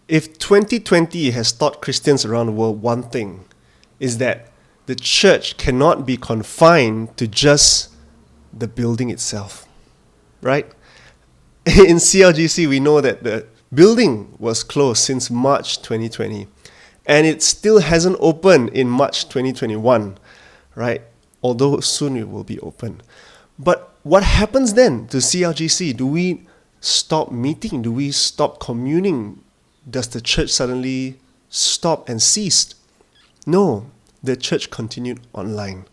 If 2020 has taught Christians around the world one thing, is that the church cannot be confined to just the building itself, right? In CLGC, we know that the building was closed since March 2020, and it still hasn't opened in March 2021, right? Although soon it will be open. But what happens then to CLGC? Do we stop meeting? Do we stop communing? Does the church suddenly stop and cease? No, the church continued online.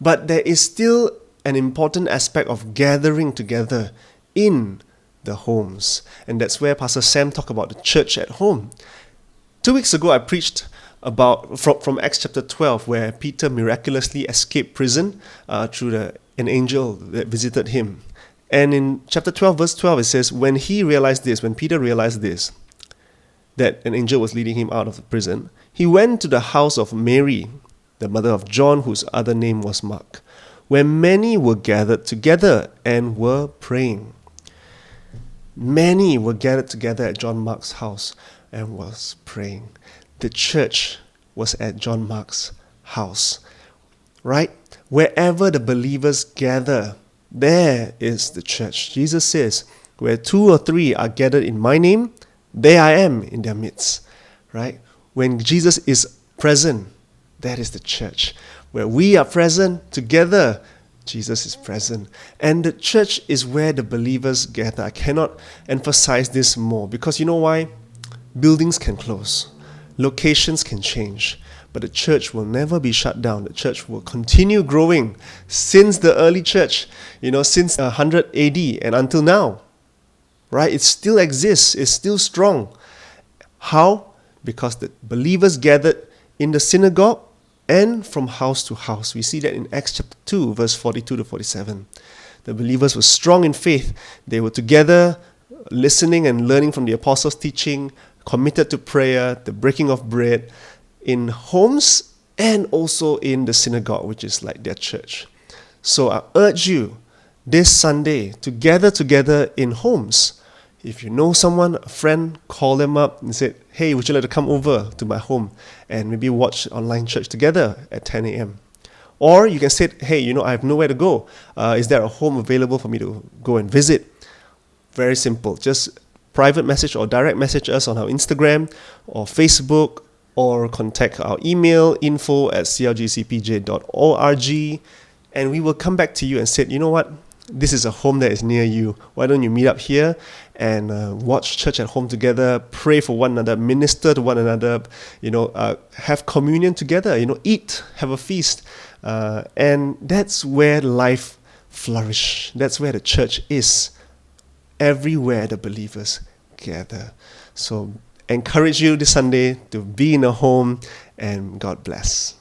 But there is still an important aspect of gathering together in the homes. And that's where Pastor Sam talked about the church at home. 2 weeks ago, I preached about from Acts chapter 12, where Peter miraculously escaped prison through an angel that visited him. And in chapter 12, verse 12, it says, when Peter realized this, that an angel was leading him out of the prison, he went to the house of Mary, the mother of John, whose other name was Mark, where many were gathered together and were praying. Many were gathered together at John Mark's house and was praying. The church was at John Mark's house, right? Wherever the believers gather, there is the church. Jesus says, where 2 or 3 are gathered in my name, there I am in their midst, right? When Jesus is present, that is the church. Where we are present together, Jesus is present. And the church is where the believers gather. I cannot emphasize this more because you know why? Buildings can close. Locations can change. But the church will never be shut down. The church will continue growing since the early church, since 100 AD and until now. Right? It still exists. It's still strong. How? Because the believers gathered in the synagogue and from house to house. We see that in Acts chapter 2, verse 42 to 47. The believers were strong in faith. They were together, listening and learning from the apostles' teaching, committed to prayer, the breaking of bread, in homes and also in the synagogue, which is like their church. So I urge you this Sunday to gather together in homes. If you know someone, a friend, call them up and say, hey, would you like to come over to my home and maybe watch online church together at 10 a.m. Or you can say, hey, I have nowhere to go. Is there a home available for me to go and visit? Very simple. Just private message or direct message us on our Instagram or Facebook, or contact our email info@clgcpj.org, and we will come back to you and say, you know what? This is a home that is near you. Why don't you meet up here and watch church at home together, pray for one another, minister to one another, have communion together, eat, have a feast. And that's where life flourishes. That's where the church is. Everywhere the believers gather. So encourage you this Sunday to be in a home, and God bless.